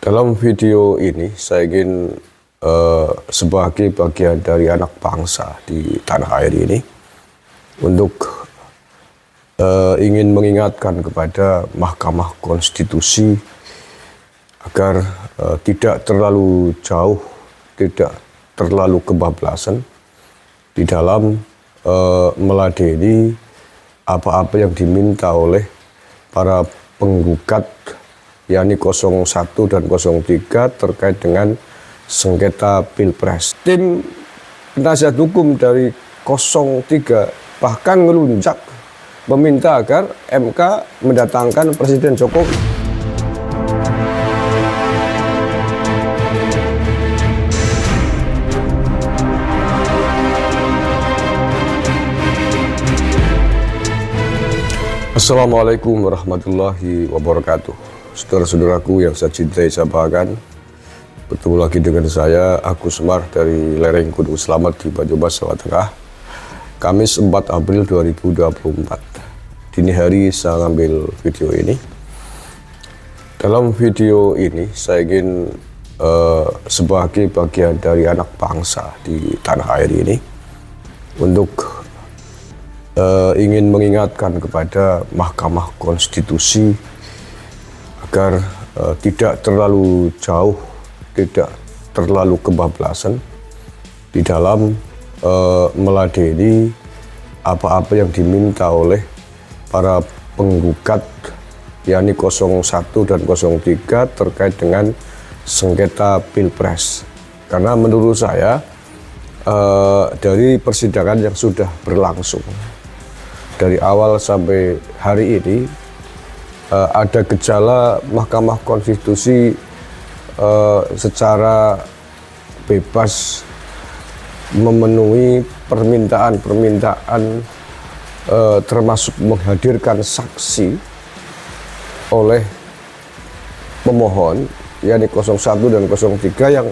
Dalam video ini saya ingin sebagai bagian dari anak bangsa di tanah air ini untuk ingin mengingatkan kepada Mahkamah Konstitusi agar tidak terlalu jauh, tidak terlalu kebablasan di dalam meladeni apa-apa yang diminta oleh para penggugat yakni 01 dan 03 terkait dengan sengketa Pilpres. Tim penasihat hukum dari 03 bahkan ngelunjak meminta agar MK mendatangkan Presiden Jokowi. Assalamualaikum warahmatullahi wabarakatuh. Saudara-saudaraku yang saya cintai, saya banggakan, bertemu lagi dengan saya Agus Semar dari lereng Gunung Selamat di Banyumas, Jawa Tengah. Kamis 4 April 2024. Dini hari saya ngambil video ini. Dalam video ini saya ingin sebagai bagian dari anak bangsa di tanah air ini untuk ingin mengingatkan kepada Mahkamah Konstitusi agar tidak terlalu jauh, tidak terlalu kebablasan di dalam meladeni apa-apa yang diminta oleh para penggugat yakni 01 dan 03 terkait dengan sengketa Pilpres. Karena menurut saya dari persidangan yang sudah berlangsung dari awal sampai hari ini ada gejala Mahkamah Konstitusi secara bebas memenuhi permintaan-permintaan termasuk menghadirkan saksi oleh pemohon yakni 01 dan 03 yang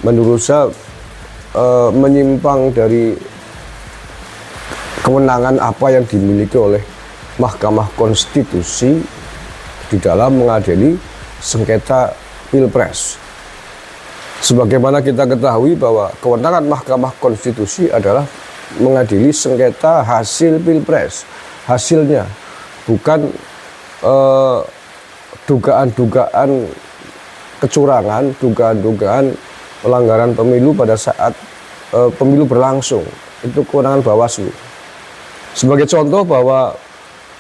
menurut saya menyimpang dari kewenangan apa yang dimiliki oleh Mahkamah Konstitusi di dalam mengadili sengketa Pilpres. Sebagaimana kita ketahui bahwa kewenangan Mahkamah Konstitusi adalah mengadili sengketa hasil Pilpres. Hasilnya, bukan dugaan-dugaan kecurangan, dugaan-dugaan pelanggaran pemilu pada saat pemilu berlangsung. Itu kewenangan Bawaslu. Sebagai contoh bahwa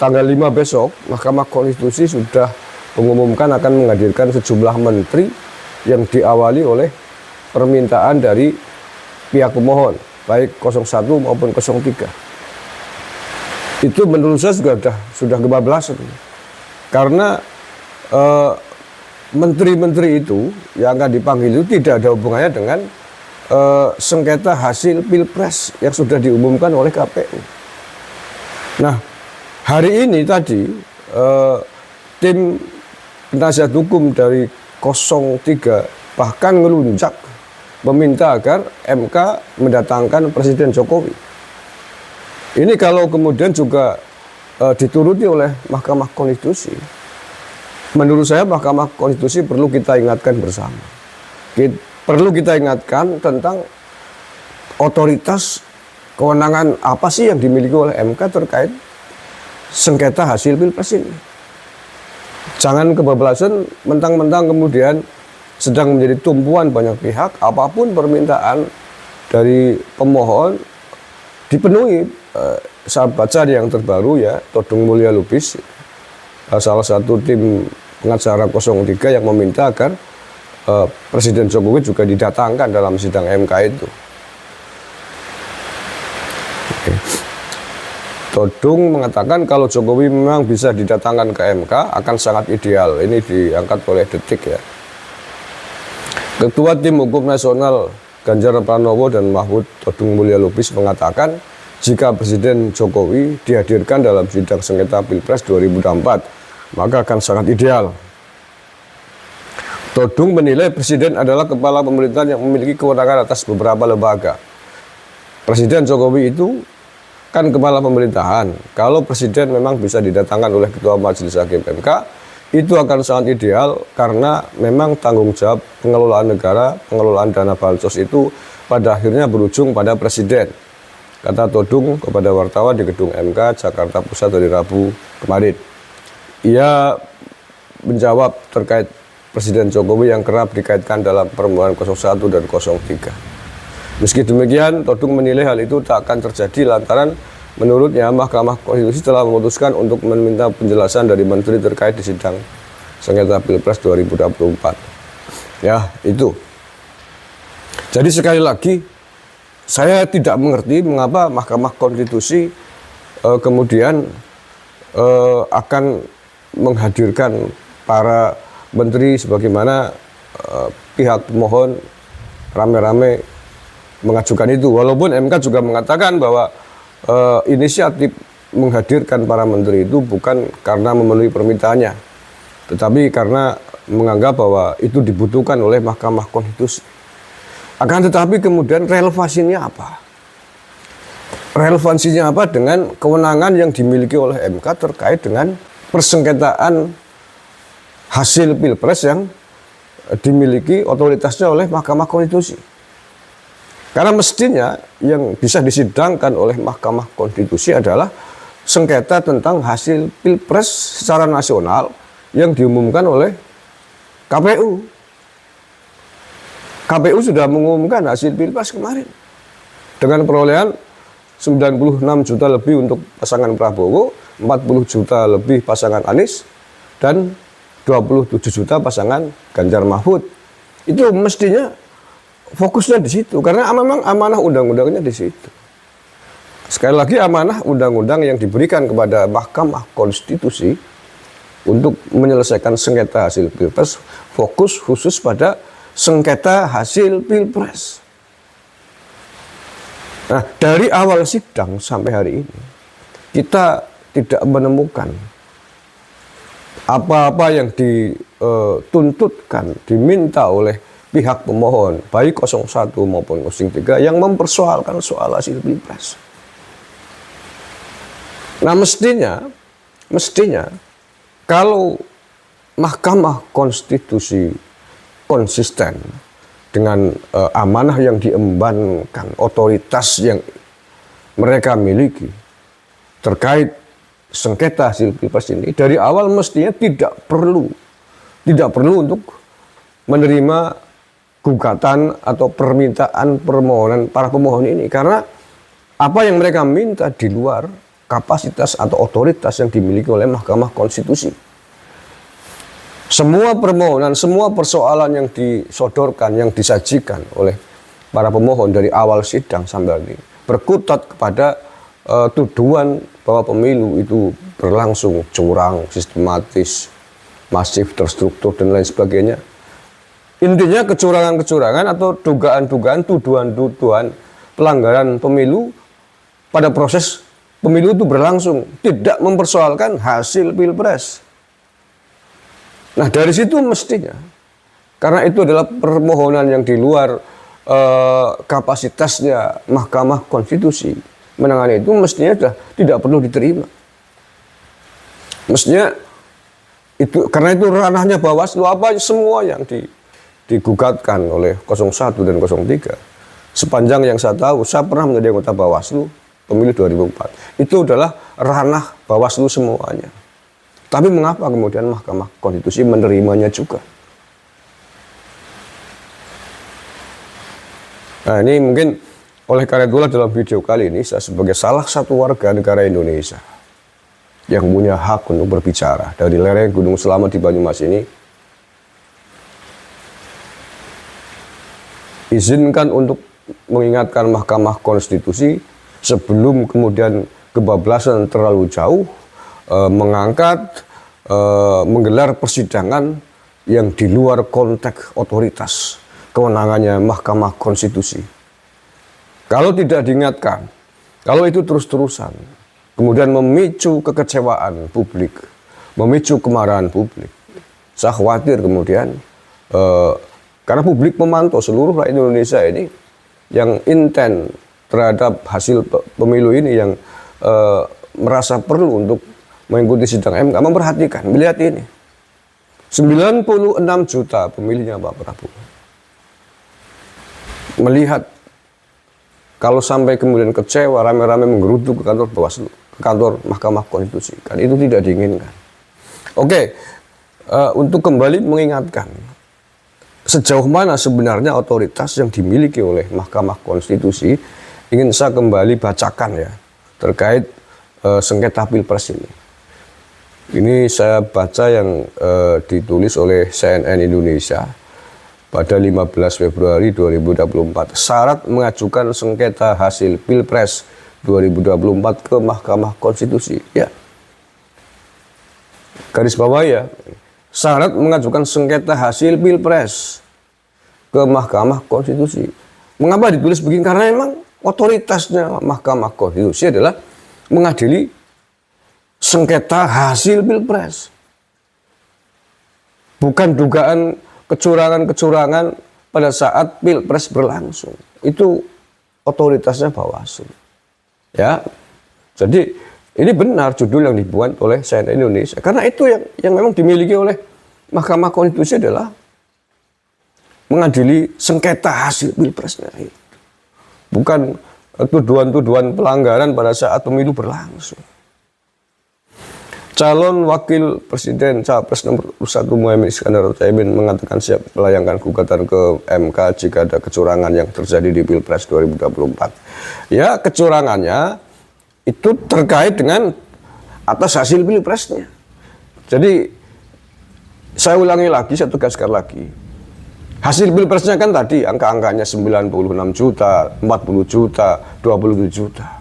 tanggal 5 besok, Mahkamah Konstitusi sudah mengumumkan akan menghadirkan sejumlah menteri yang diawali oleh permintaan dari pihak pemohon, baik 01 maupun 03. Itu menurut saya sudah kebablasan. Karena menteri-menteri itu yang akan dipanggil itu tidak ada hubungannya dengan sengketa hasil Pilpres yang sudah diumumkan oleh KPU. Nah, hari ini tadi tim penasihat hukum dari 03 bahkan ngelunjak meminta agar MK mendatangkan Presiden Jokowi. Ini kalau kemudian juga dituruti oleh Mahkamah Konstitusi, menurut saya Mahkamah Konstitusi perlu kita ingatkan bersama. Perlu kita ingatkan tentang otoritas kewenangan apa sih yang dimiliki oleh MK terkait sengketa hasil Pilpres ini. Jangan kebablasan mentang-mentang kemudian sedang menjadi tumpuan banyak pihak, apapun permintaan dari pemohon dipenuhi. Saya baca yang terbaru ya, Todung Mulya Lubis, salah satu tim pengacara 03 yang meminta agar Presiden Jokowi juga didatangkan dalam sidang MK itu. Oke. Todung mengatakan kalau Jokowi memang bisa didatangkan ke MK akan sangat ideal. Ini diangkat oleh Detik ya. Ketua Tim Hukum Nasional Ganjar Pranowo dan Mahfud Todung Mulya Lubis mengatakan jika Presiden Jokowi dihadirkan dalam sidang sengketa Pilpres 2024 maka akan sangat ideal. Todung menilai Presiden adalah kepala pemerintahan yang memiliki kewenangan atas beberapa lembaga. Presiden Jokowi itu kan kepala pemerintahan. Kalau Presiden memang bisa didatangkan oleh Ketua Majelis Hakim MK, itu akan sangat ideal karena memang tanggung jawab pengelolaan negara, pengelolaan dana bansos itu pada akhirnya berujung pada presiden. Kata Todung kepada wartawan di gedung MK Jakarta Pusat dari Rabu kemarin. Ia menjawab terkait Presiden Jokowi yang kerap dikaitkan dalam permohonan 01 dan 03. Meski demikian, Todung menilai hal itu tak akan terjadi lantaran menurutnya Mahkamah Konstitusi telah memutuskan untuk meminta penjelasan dari Menteri terkait di sidang sengketa Pilpres 2024. Ya, itu. Jadi sekali lagi, saya tidak mengerti mengapa Mahkamah Konstitusi kemudian akan menghadirkan para menteri sebagaimana pihak pemohon rame-rame mengajukan itu. Walaupun MK juga mengatakan bahwa inisiatif menghadirkan para menteri itu bukan karena memenuhi permintaannya, tetapi karena menganggap bahwa itu dibutuhkan oleh Mahkamah Konstitusi. Akan tetapi kemudian relevansinya apa? Relevansinya apa dengan kewenangan yang dimiliki oleh MK terkait dengan persengketaan hasil Pilpres yang dimiliki otoritasnya oleh Mahkamah Konstitusi. Karena mestinya yang bisa disidangkan oleh Mahkamah Konstitusi adalah sengketa tentang hasil Pilpres secara nasional yang diumumkan oleh KPU. KPU sudah mengumumkan hasil Pilpres kemarin dengan perolehan 96 juta lebih untuk pasangan Prabowo, 40 juta lebih pasangan Anies, dan 27 juta pasangan Ganjar Mahfud. Itu mestinya fokusnya di situ, karena memang amanah undang-undangnya di situ. Sekali lagi, amanah undang-undang yang diberikan kepada Mahkamah Konstitusi untuk menyelesaikan sengketa hasil Pilpres fokus khusus pada sengketa hasil Pilpres. Nah, dari awal sidang sampai hari ini, kita tidak menemukan apa-apa yang dituntutkan, diminta oleh pihak pemohon, baik 01 maupun 03, yang mempersoalkan soal hasil Pilpres. Nah, mestinya kalau Mahkamah Konstitusi konsisten dengan amanah yang diembankan, otoritas yang mereka miliki terkait sengketa hasil Pilpres ini, dari awal mestinya tidak perlu untuk menerima gugatan atau permohonan para pemohon ini, karena apa yang mereka minta di luar kapasitas atau otoritas yang dimiliki oleh Mahkamah Konstitusi. Semua permohonan, semua persoalan yang disodorkan, yang disajikan oleh para pemohon dari awal sidang sampai ini berkutat kepada tuduhan bahwa pemilu itu berlangsung curang, sistematis, masif, terstruktur, dan lain sebagainya. Intinya kecurangan-kecurangan atau dugaan-dugaan, tuduhan-tuduhan pelanggaran pemilu pada proses pemilu itu berlangsung, tidak mempersoalkan hasil Pilpres. Nah, dari situ mestinya, karena itu adalah permohonan yang di luar kapasitasnya Mahkamah Konstitusi menangani itu, mestinya sudah tidak perlu diterima. Mestinya itu, karena itu ranahnya Bawaslu, apa semua yang digugatkan oleh 01 dan 03. Sepanjang yang saya tahu, saya pernah menjadi anggota Bawaslu pemilu 2004. Itu adalah ranah Bawaslu semuanya. Tapi mengapa kemudian Mahkamah Konstitusi menerimanya juga? Nah, ini mungkin oleh karena itulah dalam video kali ini saya sebagai salah satu warga negara Indonesia yang punya hak untuk berbicara dari lereng Gunung Selamat di Banyumas ini, izinkan untuk mengingatkan Mahkamah Konstitusi sebelum kemudian kebablasan terlalu jauh mengangkat, menggelar persidangan yang di luar konteks otoritas kewenangannya Mahkamah Konstitusi. Kalau tidak diingatkan, kalau itu terus-terusan, kemudian memicu kekecewaan publik, memicu kemarahan publik, saya khawatir kemudian karena publik memantau seluruh rakyat Indonesia ini yang intent terhadap hasil pemilu ini, yang merasa perlu untuk mengikuti sidang MK, memperhatikan, melihat ini. 96 juta pemilihnya Pak Prabowo. Melihat kalau sampai kemudian kecewa, rame-rame menggeruduk ke kantor Bawaslu, ke kantor Mahkamah Konstitusi, kan itu tidak diinginkan. Oke, untuk kembali mengingatkan sejauh mana sebenarnya otoritas yang dimiliki oleh Mahkamah Konstitusi, ingin saya kembali bacakan ya terkait sengketa Pilpres ini. Ini saya baca yang ditulis oleh CNN Indonesia pada 15 Februari 2024. Syarat mengajukan sengketa hasil Pilpres 2024 ke Mahkamah Konstitusi. Ya. Garis bawah ya. Syarat mengajukan sengketa hasil Pilpres ke Mahkamah Konstitusi. Mengapa ditulis begini? Karena memang otoritasnya Mahkamah Konstitusi adalah mengadili sengketa hasil Pilpres. Bukan dugaan kecurangan-kecurangan pada saat Pilpres berlangsung. Itu otoritasnya Bawaslu. Ya. Jadi ini benar judul yang dibuat oleh CNN Indonesia. Karena itu yang memang dimiliki oleh Mahkamah Konstitusi adalah mengadili sengketa hasil Pilpresnya. Bukan tuduhan-tuduhan pelanggaran pada saat pemilu berlangsung. Calon Wakil Presiden Capres nomor 1 Muhaimin Iskandar Utsaimin mengatakan siap melayangkan gugatan ke MK jika ada kecurangan yang terjadi di Pilpres 2024. Ya, kecurangannya itu terkait dengan atas hasil Pilpresnya. Jadi saya ulangi lagi, saya tegaskan lagi. Hasil Pilpresnya kan tadi angka-angkanya 96 juta, 40 juta, 27 juta.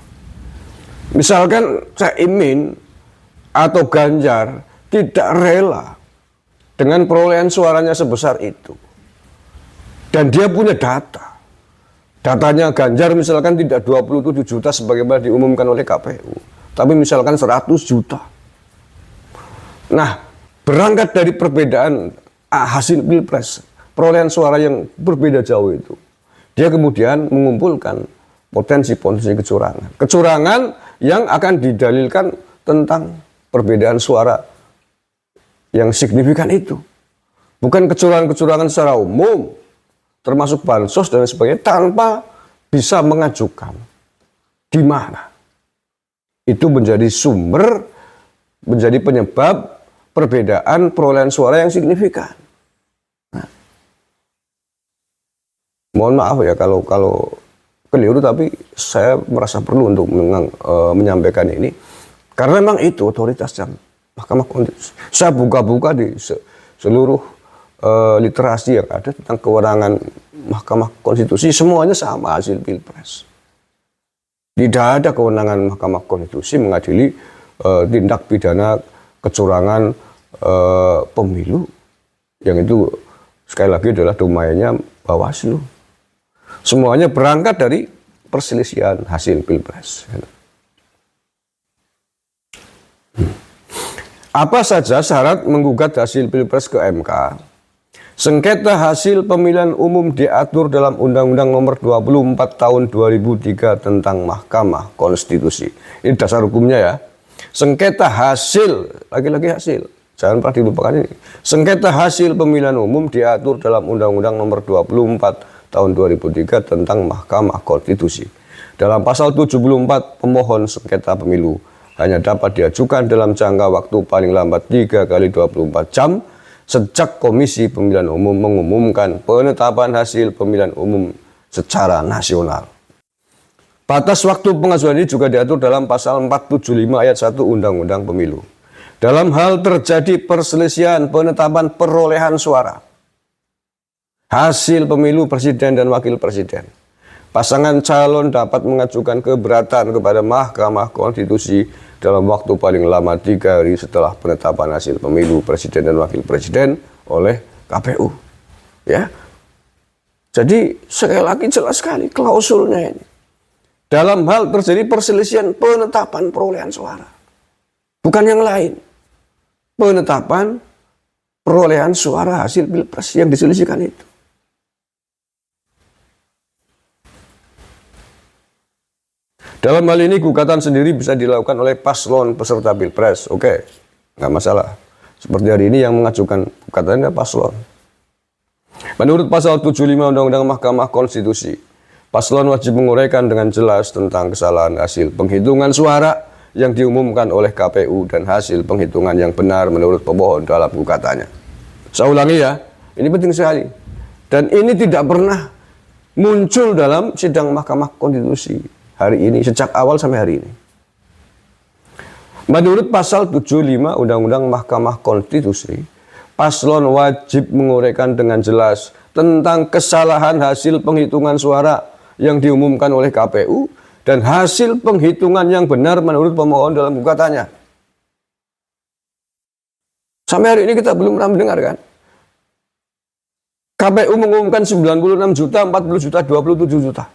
Misalkan Caimin atau Ganjar tidak rela dengan perolehan suaranya sebesar itu. Dan dia punya data. Datanya Ganjar misalkan tidak 27 juta sebagaimana diumumkan oleh KPU. Tapi misalkan 100 juta. Nah, berangkat dari perbedaan hasil Pilpres, perolehan suara yang berbeda jauh itu, dia kemudian mengumpulkan potensi-potensi kecurangan. Kecurangan yang akan didalilkan tentang perbedaan suara yang signifikan itu. Bukan kecurangan-kecurangan secara umum, termasuk bansos dan sebagainya, tanpa bisa mengajukan di mana itu menjadi sumber, menjadi penyebab perbedaan perolehan suara yang signifikan. Nah, mohon maaf ya kalau keliru, tapi saya merasa perlu untuk menyampaikan ini. Karena memang itu otoritasnya Mahkamah Konstitusi. Saya buka-buka di seluruh literasi yang ada tentang kewenangan Mahkamah Konstitusi, semuanya sama hasil Pilpres. Tidak ada kewenangan Mahkamah Konstitusi mengadili tindak pidana kecurangan pemilu, yang itu sekali lagi adalah domainnya Bawaslu. Semuanya berangkat dari perselisihan hasil Pilpres. Apa saja syarat menggugat hasil Pilpres ke MK? Sengketa hasil pemilihan umum diatur dalam Undang-Undang Nomor 24 Tahun 2003 tentang Mahkamah Konstitusi. Ini dasar hukumnya ya. Sengketa hasil, lagi-lagi hasil, jangan pernah dilupakan ini. Sengketa hasil pemilihan umum diatur dalam Undang-Undang Nomor 24 Tahun 2003 tentang Mahkamah Konstitusi. Dalam pasal 74, pemohon sengketa pemilu hanya dapat diajukan dalam jangka waktu paling lambat 3 kali 24 jam sejak Komisi Pemilihan Umum mengumumkan penetapan hasil pemilihan umum secara nasional. Batas waktu pengajuan ini juga diatur dalam pasal 475 ayat 1 Undang-Undang Pemilu. Dalam hal terjadi perselisihan penetapan perolehan suara hasil pemilu presiden dan wakil presiden, pasangan calon dapat mengajukan keberatan kepada Mahkamah Konstitusi dalam waktu paling lama 3 hari setelah penetapan hasil pemilu presiden dan wakil presiden oleh KPU. Ya, jadi sekali lagi jelas sekali klausulnya ini. Dalam hal terjadi perselisihan penetapan perolehan suara, bukan yang lain. Penetapan perolehan suara hasil Pilpres yang diselisihkan itu. Dalam hal ini gugatan sendiri bisa dilakukan oleh paslon peserta Pilpres. Oke, nggak masalah. Seperti hari ini yang mengajukan gugatannya paslon. Menurut pasal 75 Undang-Undang Mahkamah Konstitusi, paslon wajib menguraikan dengan jelas tentang kesalahan hasil penghitungan suara yang diumumkan oleh KPU dan hasil penghitungan yang benar menurut pemohon dalam gugatannya. Saya ulangi ya, ini penting sekali. Dan ini tidak pernah muncul dalam sidang Mahkamah Konstitusi hari ini, sejak awal sampai hari ini. Menurut pasal 75 Undang-Undang Mahkamah Konstitusi, paslon wajib menguraikan dengan jelas tentang kesalahan hasil penghitungan suara yang diumumkan oleh KPU dan hasil penghitungan yang benar menurut pemohon dalam gugatannya. Sampai hari ini kita belum pernah mendengar kan? KPU mengumumkan 96 juta, 40 juta, 27 juta.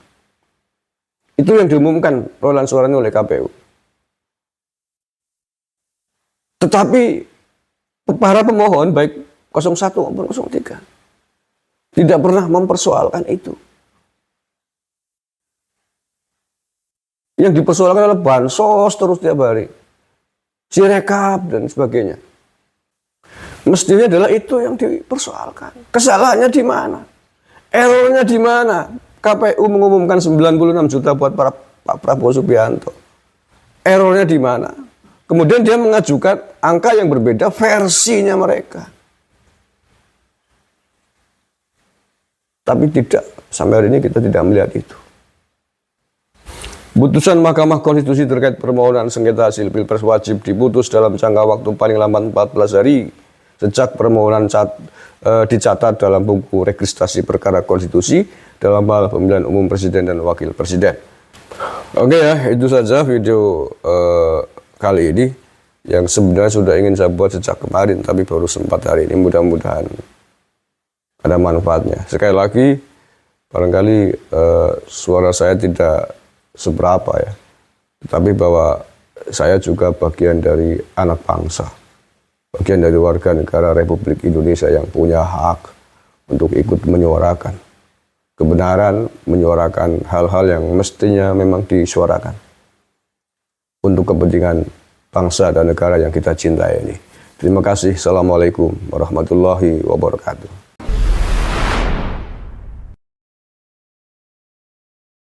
Itu yang diumumkan perolehan suaranya oleh KPU. Tetapi para pemohon baik 01 maupun 03 tidak pernah mempersoalkan itu. Yang dipersoalkan adalah bansos terus tiap hari, Sirekap dan sebagainya. Mestinya adalah itu yang dipersoalkan. Kesalahannya di mana? Errornya di mana? KPU mengumumkan 96 juta buat Pak Prabowo Subianto. Errornya di mana? Kemudian dia mengajukan angka yang berbeda versinya mereka. Tapi tidak, sampai hari ini kita tidak melihat itu. Putusan Mahkamah Konstitusi terkait permohonan sengketa hasil Pilpres wajib diputus dalam jangka waktu paling lambat 14 hari sejak permohonan dicatat dalam buku registrasi perkara konstitusi dalam hal pemilihan umum presiden dan wakil presiden. Oke ya, itu saja video kali ini yang sebenarnya sudah ingin saya buat sejak kemarin tapi baru sempat hari ini. Mudah-mudahan ada manfaatnya. Sekali lagi, barangkali suara saya tidak seberapa ya, tapi bahwa saya juga bagian dari anak bangsa, bagian dari warga negara Republik Indonesia yang punya hak untuk ikut menyuarakan kebenaran, menyuarakan hal-hal yang mestinya memang disuarakan untuk kepentingan bangsa dan negara yang kita cintai ini. Terima kasih. Assalamualaikum warahmatullahi wabarakatuh.